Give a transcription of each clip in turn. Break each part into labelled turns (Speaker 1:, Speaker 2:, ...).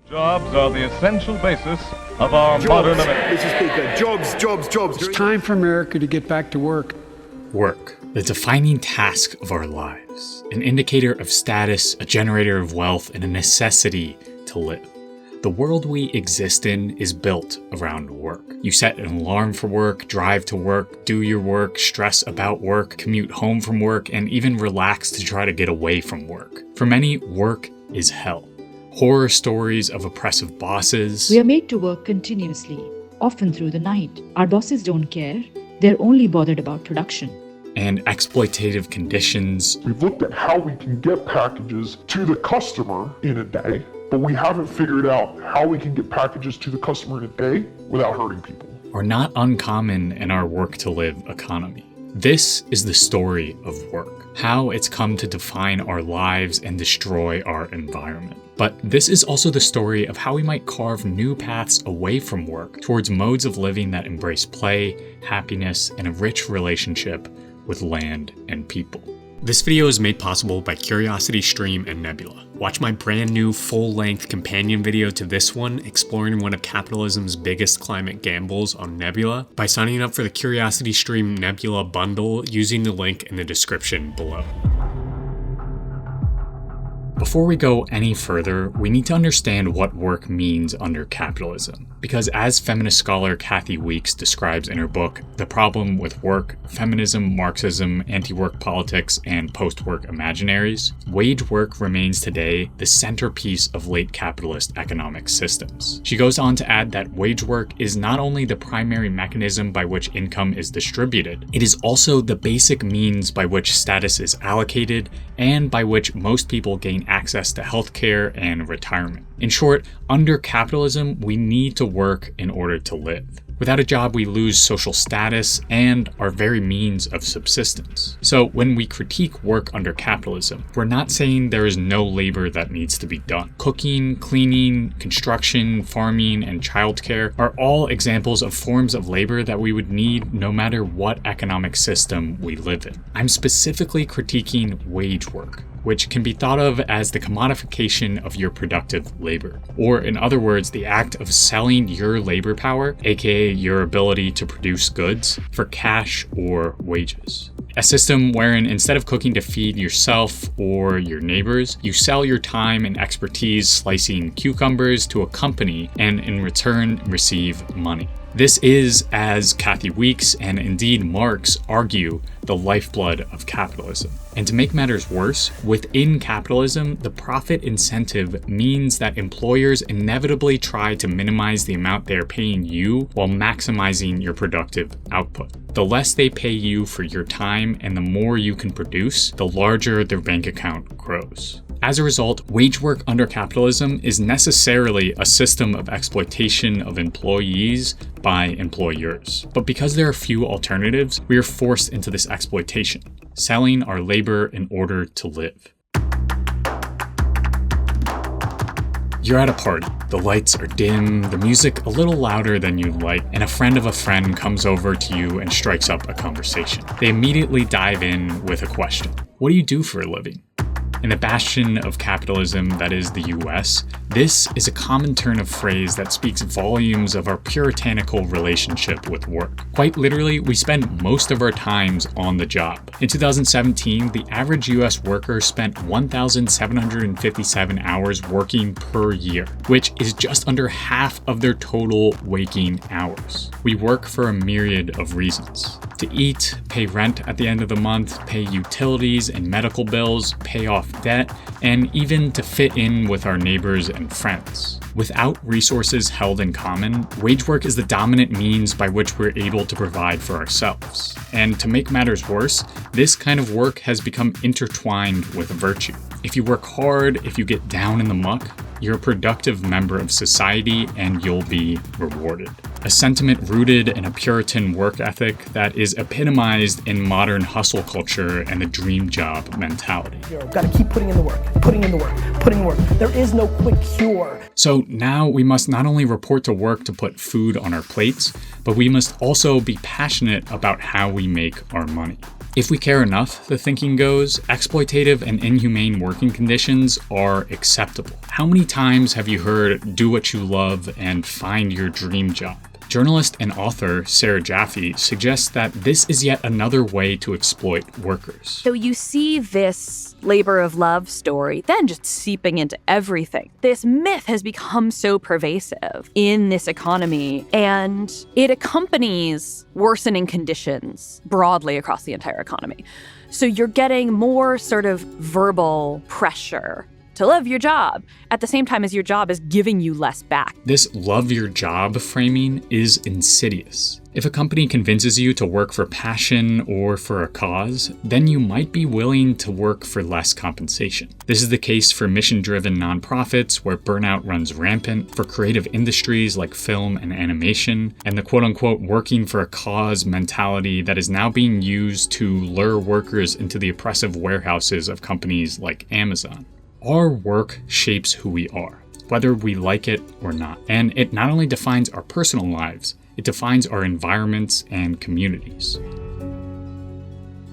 Speaker 1: Jobs are the essential basis of our modern America.
Speaker 2: Mr. Speaker, jobs.
Speaker 3: It's time for America to get back to work.
Speaker 4: Work, the defining task of our lives, an indicator of status, a generator of wealth, and a necessity to live. The world we exist in is built around work. You set an alarm for work, drive to work, do your work, stress about work, commute home from work, and even relax to try to get away from work. For many, work is hell. Horror stories of oppressive bosses.
Speaker 5: We are made to work continuously, often through the night. Our bosses don't care. They're only bothered about production.
Speaker 4: And exploitative conditions.
Speaker 6: We've looked at how we can get packages to the customer in a day, but we haven't figured out how we can get packages to the customer in a day without hurting people.
Speaker 4: Are not uncommon in our work-to-live economy. This is the story of work, how it's come to define our lives and destroy our environment. But this is also the story of how we might carve new paths away from work towards modes of living that embrace play, happiness, and a rich relationship with land and people. This video is made possible by CuriosityStream and Nebula. Watch my brand new full-length companion video to this one, exploring one of capitalism's biggest climate gambles on Nebula, by signing up for the CuriosityStream Nebula bundle using the link in the description below. Before we go any further, we need to understand what work means under capitalism. Because as feminist scholar Kathy Weeks describes in her book, The Problem with Work, Feminism, Marxism, Anti-Work Politics, and Post-Work Imaginaries, wage work remains today the centerpiece of late capitalist economic systems. She goes on to add that wage work is not only the primary mechanism by which income is distributed, it is also the basic means by which status is allocated and by which most people gain access to healthcare and retirement. In short, under capitalism, we need to work in order to live. Without a job, we lose social status and our very means of subsistence. So when we critique work under capitalism, we're not saying there is no labor that needs to be done. Cooking, cleaning, construction, farming, and childcare are all examples of forms of labor that we would need no matter what economic system we live in. I'm specifically critiquing wage work, which can be thought of as the commodification of your productive labor. Or in other words, the act of selling your labor power, aka your ability to produce goods, for cash or wages. A system wherein instead of cooking to feed yourself or your neighbors, you sell your time and expertise slicing cucumbers to a company and in return receive money. This is, as Kathy Weeks and indeed Marx argue, the lifeblood of capitalism. And to make matters worse, within capitalism, the profit incentive means that employers inevitably try to minimize the amount they are paying you while maximizing your productive output. The less they pay you for your time and the more you can produce, the larger their bank account grows. As a result, wage work under capitalism is necessarily a system of exploitation of employees by employers. But because there are few alternatives, we are forced into this exploitation, selling our labor in order to live. You're at a party. The lights are dim, the music a little louder than you'd like, and a friend of a friend comes over to you and strikes up a conversation. They immediately dive in with a question. What do you do for a living? In the bastion of capitalism that is the US, this is a common turn of phrase that speaks volumes of our puritanical relationship with work. Quite literally, we spend most of our times on the job. In 2017, the average US worker spent 1,757 hours working per year, which is just under half of their total waking hours. We work for a myriad of reasons. To eat, pay rent at the end of the month, pay utilities and medical bills, pay off debt, and even to fit in with our neighbors and friends. Without resources held in common, wage work is the dominant means by which we're able to provide for ourselves. And to make matters worse, this kind of work has become intertwined with virtue. If you work hard, if you get down in the muck, you're a productive member of society and you'll be rewarded. A sentiment rooted in a Puritan work ethic that is epitomized in modern hustle culture and the dream job mentality.
Speaker 7: Gotta keep putting in the work, putting in the work, putting in the work. There is no quick cure.
Speaker 4: So now we must not only report to work to put food on our plates, but we must also be passionate about how we make our money. If we care enough, the thinking goes, exploitative and inhumane working conditions are acceptable. How many times have you heard, do what you love and find your dream job? Journalist and author Sarah Jaffe suggests that this is yet another way to exploit workers.
Speaker 8: So you see this labor of love story then just seeping into everything. This myth has become so pervasive in this economy, and it accompanies worsening conditions broadly across the entire economy. So you're getting more sort of verbal pressure to love your job at the same time as your job is giving you less back.
Speaker 4: This love your job framing is insidious. If a company convinces you to work for passion or for a cause, then you might be willing to work for less compensation. This is the case for mission-driven nonprofits where burnout runs rampant, for creative industries like film and animation, and the quote-unquote working for a cause mentality that is now being used to lure workers into the oppressive warehouses of companies like Amazon. Our work shapes who we are, whether we like it or not. And it not only defines our personal lives, it defines our environments and communities.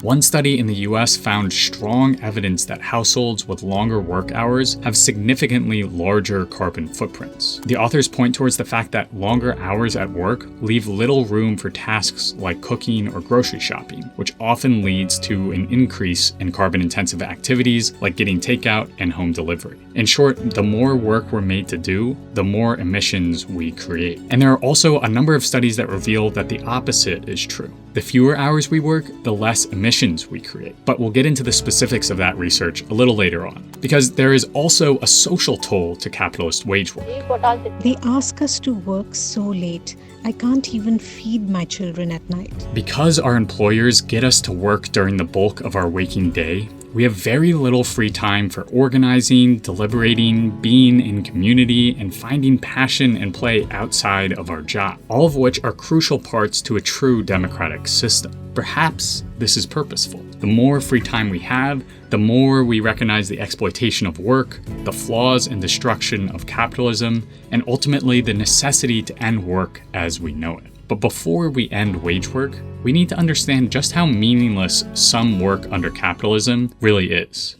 Speaker 4: One study in the US found strong evidence that households with longer work hours have significantly larger carbon footprints. The authors point towards the fact that longer hours at work leave little room for tasks like cooking or grocery shopping, which often leads to an increase in carbon-intensive activities like getting takeout and home delivery. In short, the more work we're made to do, the more emissions we create. And there are also a number of studies that reveal that the opposite is true. The fewer hours we work, the less emissions we create. But we'll get into the specifics of that research a little later on, because there is also a social toll to capitalist wage work.
Speaker 9: They ask us to work so late, I can't even feed my children at night.
Speaker 4: Because our employers get us to work during the bulk of our waking day, we have very little free time for organizing, deliberating, being in community, and finding passion and play outside of our job, all of which are crucial parts to a true democratic system. Perhaps this is purposeful. The more free time we have, the more we recognize the exploitation of work, the flaws and destruction of capitalism, and ultimately the necessity to end work as we know it. But before we end wage work, we need to understand just how meaningless some work under capitalism really is.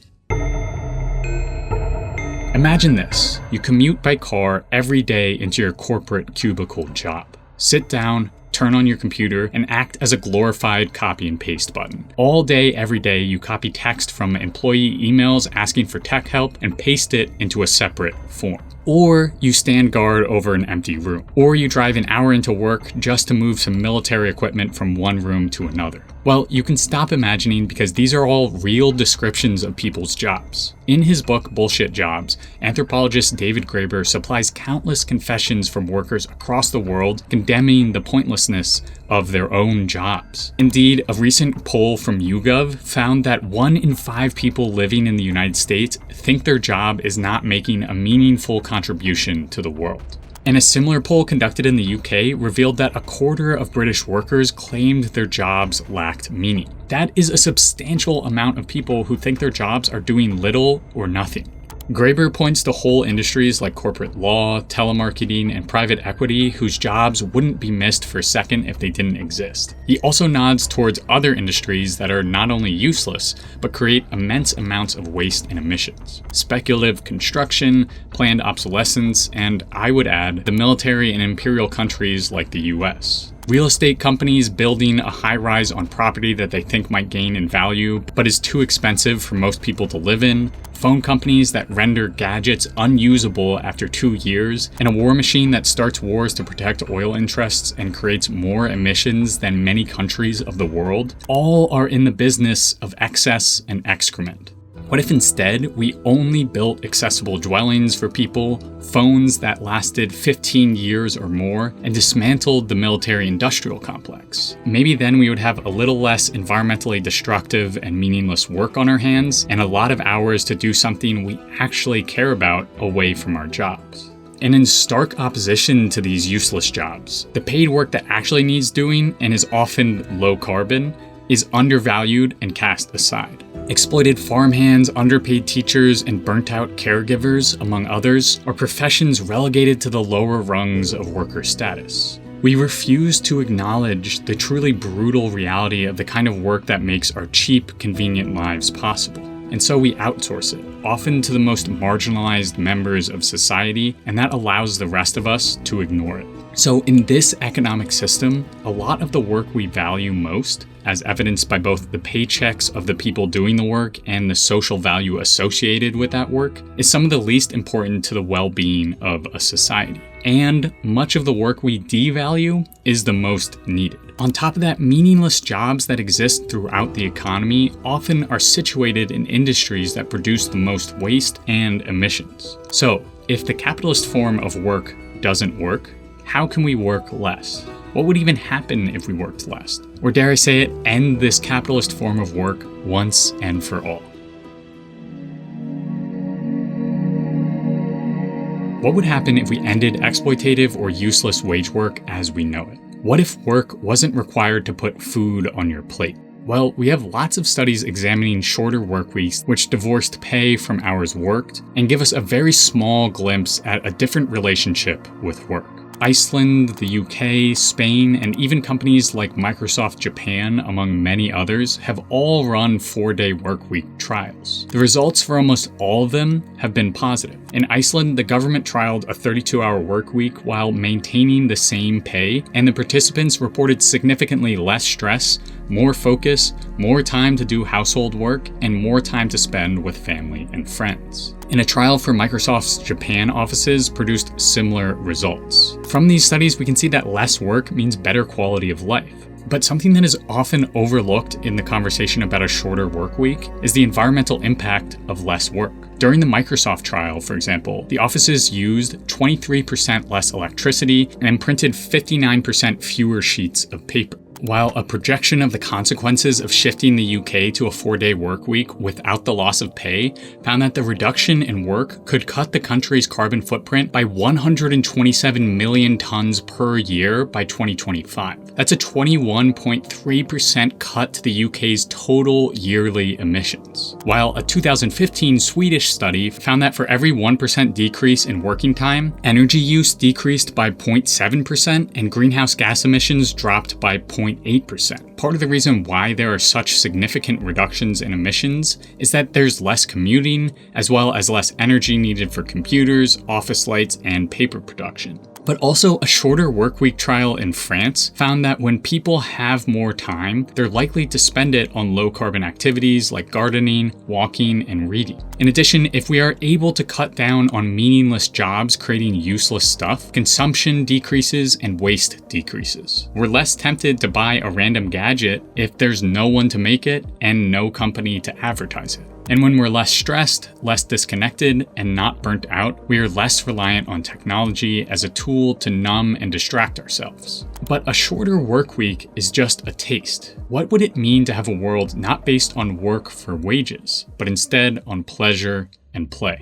Speaker 4: Imagine this. You commute by car every day into your corporate cubicle job. Sit down, turn on your computer, and act as a glorified copy and paste button. All day, every day, you copy text from employee emails asking for tech help and paste it into a separate form. Or you stand guard over an empty room. Or you drive an hour into work just to move some military equipment from one room to another. Well, you can stop imagining because these are all real descriptions of people's jobs. In his book, Bullshit Jobs, anthropologist David Graeber supplies countless confessions from workers across the world condemning the pointlessness of their own jobs. Indeed, a recent poll from YouGov found that 1 in 5 people living in the United States think their job is not making a meaningful contribution to the world. And a similar poll conducted in the UK revealed that 1/4 of British workers claimed their jobs lacked meaning. That is a substantial amount of people who think their jobs are doing little or nothing. Graeber points to whole industries like corporate law, telemarketing, and private equity whose jobs wouldn't be missed for a second if they didn't exist. He also nods towards other industries that are not only useless, but create immense amounts of waste and emissions. Speculative construction, planned obsolescence, and I would add, the military and imperial countries like the US. Real estate companies building a high-rise on property that they think might gain in value, but is too expensive for most people to live in. Phone companies that render gadgets unusable after 2 years, and a war machine that starts wars to protect oil interests and creates more emissions than many countries of the world. All are in the business of excess and excrement. What if instead we only built accessible dwellings for people, phones that lasted 15 years or more, and dismantled the military-industrial complex? Maybe then we would have a little less environmentally destructive and meaningless work on our hands, and a lot of hours to do something we actually care about away from our jobs. And in stark opposition to these useless jobs, the paid work that actually needs doing and is often low carbon is undervalued and cast aside. Exploited farmhands, underpaid teachers, and burnt-out caregivers, among others, are professions relegated to the lower rungs of worker status. We refuse to acknowledge the truly brutal reality of the kind of work that makes our cheap, convenient lives possible. And so we outsource it, often to the most marginalized members of society, and that allows the rest of us to ignore it. So in this economic system, a lot of the work we value most, as evidenced by both the paychecks of the people doing the work and the social value associated with that work, is some of the least important to the well-being of a society. And much of the work we devalue is the most needed. On top of that, meaningless jobs that exist throughout the economy often are situated in industries that produce the most waste and emissions. So, if the capitalist form of work doesn't work, how can we work less? What would even happen if we worked less? Or dare I say it, end this capitalist form of work once and for all? What would happen if we ended exploitative or useless wage work as we know it? What if work wasn't required to put food on your plate? Well, we have lots of studies examining shorter work weeks which divorced pay from hours worked and give us a very small glimpse at a different relationship with work. Iceland, the UK, Spain, and even companies like Microsoft Japan, among many others, have all run 4-day workweek trials. The results for almost all of them have been positive. In Iceland, the government trialed a 32-hour workweek while maintaining the same pay, and the participants reported significantly less stress, more focus, more time to do household work, and more time to spend with family and friends. And a trial for Microsoft's Japan offices produced similar results. From these studies, we can see that less work means better quality of life. But something that is often overlooked in the conversation about a shorter work week is the environmental impact of less work. During the Microsoft trial, for example, the offices used 23% less electricity and printed 59% fewer sheets of paper. While a projection of the consequences of shifting the UK to a 4-day work week without the loss of pay found that the reduction in work could cut the country's carbon footprint by 127 million tons per year by 2025. That's a 21.3% cut to the UK's total yearly emissions. While a 2015 Swedish study found that for every 1% decrease in working time, energy use decreased by 0.7% and greenhouse gas emissions dropped by 0.8%. Part of the reason why there are such significant reductions in emissions is that there's less commuting, as well as less energy needed for computers, office lights, and paper production. But also, a shorter workweek trial in France found that when people have more time, they're likely to spend it on low-carbon activities like gardening, walking, and reading. In addition, if we are able to cut down on meaningless jobs creating useless stuff, consumption decreases and waste decreases. We're less tempted to buy a random gadget if there's no one to make it and no company to advertise it. And when we're less stressed, less disconnected, and not burnt out, we are less reliant on technology as a tool to numb and distract ourselves. But a shorter work week is just a taste. What would it mean to have a world not based on work for wages, but instead on pleasure and play?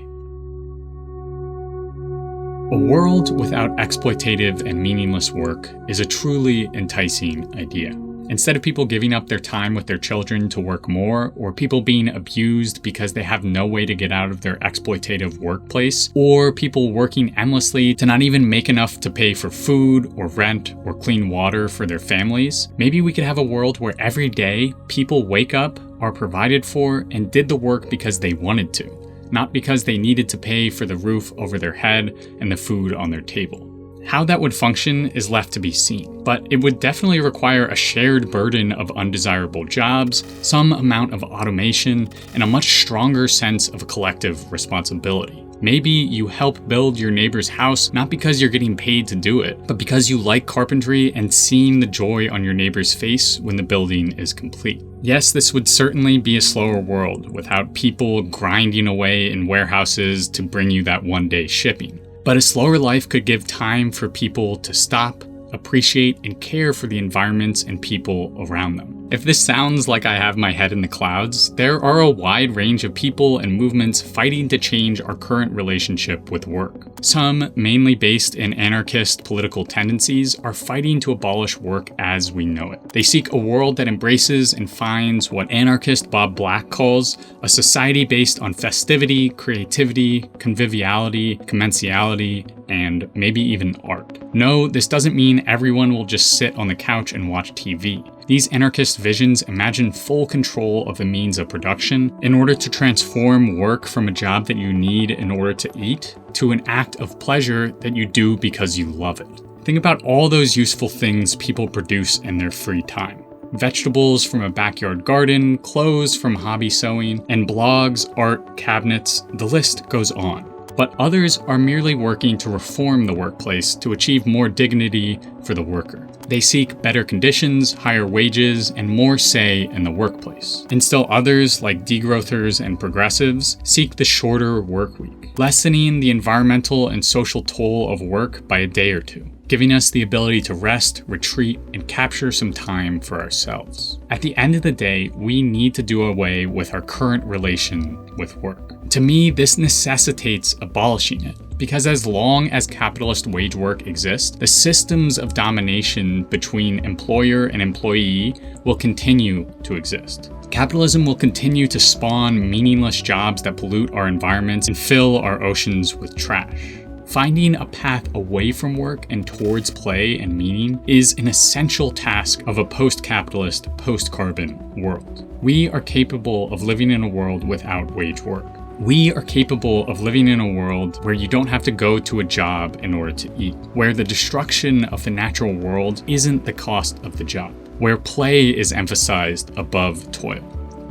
Speaker 4: A world without exploitative and meaningless work is a truly enticing idea. Instead of people giving up their time with their children to work more, or people being abused because they have no way to get out of their exploitative workplace, or people working endlessly to not even make enough to pay for food or rent or clean water for their families, maybe we could have a world where every day people wake up, are provided for, and did the work because they wanted to, not because they needed to pay for the roof over their head and the food on their table. How that would function is left to be seen, but it would definitely require a shared burden of undesirable jobs, some amount of automation, and a much stronger sense of collective responsibility. Maybe you help build your neighbor's house not because you're getting paid to do it, but because you like carpentry and seeing the joy on your neighbor's face when the building is complete. Yes, this would certainly be a slower world without people grinding away in warehouses to bring you that one-day shipping. But a slower life could give time for people to stop, appreciate, and care for the environments and people around them. If this sounds like I have my head in the clouds, there are a wide range of people and movements fighting to change our current relationship with work. Some, mainly based in anarchist political tendencies, are fighting to abolish work as we know it. They seek a world that embraces and finds what anarchist Bob Black calls a society based on festivity, creativity, conviviality, commensality, and maybe even art. No, this doesn't mean everyone will just sit on the couch and watch TV. These anarchist visions imagine full control of the means of production in order to transform work from a job that you need in order to eat to an act of pleasure that you do because you love it. Think about all those useful things people produce in their free time. Vegetables from a backyard garden, clothes from hobby sewing, and blogs, art, cabinets, the list goes on. But others are merely working to reform the workplace to achieve more dignity for the worker. They seek better conditions, higher wages, and more say in the workplace. And still others, like degrowthers and progressives, seek the shorter work week, lessening the environmental and social toll of work by a day or two, giving us the ability to rest, retreat, and capture some time for ourselves. At the end of the day, we need to do away with our current relation with work. To me, this necessitates abolishing it, because as long as capitalist wage work exists, the systems of domination between employer and employee will continue to exist. Capitalism will continue to spawn meaningless jobs that pollute our environments and fill our oceans with trash. Finding a path away from work and towards play and meaning is an essential task of a post-capitalist, post-carbon world. We are capable of living in a world without wage work. We are capable of living in a world where you don't have to go to a job in order to eat, where the destruction of the natural world isn't the cost of the job, where play is emphasized above toil.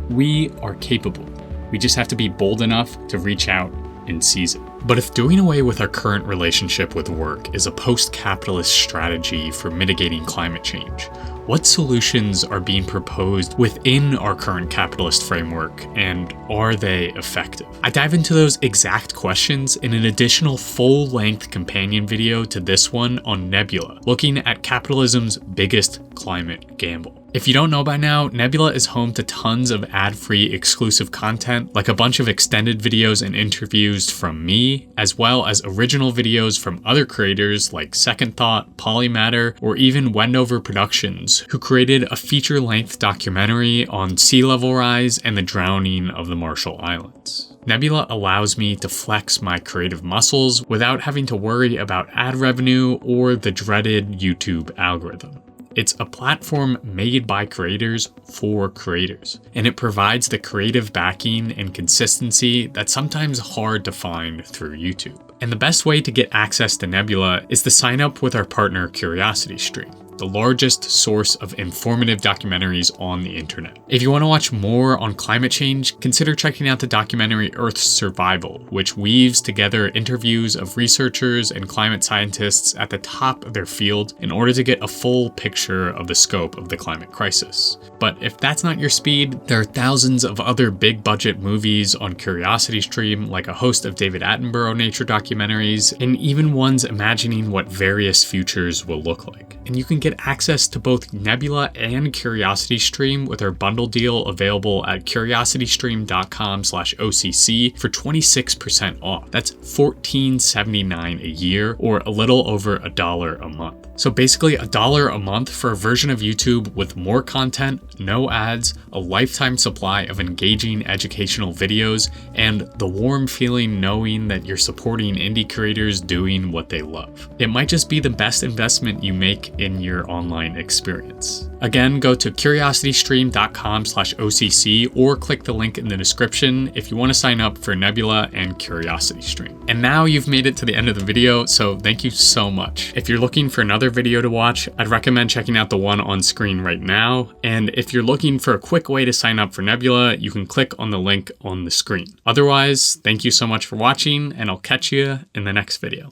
Speaker 4: We are capable. We just have to be bold enough to reach out and seize it. But if doing away with our current relationship with work is a post-capitalist strategy for mitigating climate change, what solutions are being proposed within our current capitalist framework, and are they effective? I dive into those exact questions in an additional full-length companion video to this one on Nebula, looking at capitalism's biggest climate gamble. If you don't know by now, Nebula is home to tons of ad-free exclusive content, like a bunch of extended videos and interviews from me, as well as original videos from other creators like Second Thought, Polymatter, or even Wendover Productions, who created a feature-length documentary on sea level rise and the drowning of the Marshall Islands. Nebula allows me to flex my creative muscles without having to worry about ad revenue or the dreaded YouTube algorithm. It's a platform made by creators for creators, and it provides the creative backing and consistency that's sometimes hard to find through YouTube. And the best way to get access to Nebula is to sign up with our partner CuriosityStream, the largest source of informative documentaries on the internet. If you want to watch more on climate change, consider checking out the documentary Earth's Survival, which weaves together interviews of researchers and climate scientists at the top of their field in order to get a full picture of the scope of the climate crisis. But if that's not your speed, there are thousands of other big budget movies on CuriosityStream, like a host of David Attenborough nature documentaries, and even ones imagining what various futures will look like. And you can get access to both Nebula and CuriosityStream with our bundle deal available at curiositystream.com/OCC for 26% off. That's $14.79 a year, or a little over $1 a month. So basically $1 a month for a version of YouTube with more content, no ads, a lifetime supply of engaging educational videos, and the warm feeling knowing that you're supporting indie creators doing what they love. It might just be the best investment you make in your online experience. Again, go to curiositystream.com/OCC or click the link in the description if you want to sign up for Nebula and CuriosityStream. And now you've made it to the end of the video, so thank you so much. If you're looking for another video to watch, I'd recommend checking out the one on screen right now. And if you're looking for a quick way to sign up for Nebula, you can click on the link on the screen. Otherwise, thank you so much for watching, and I'll catch you in the next video.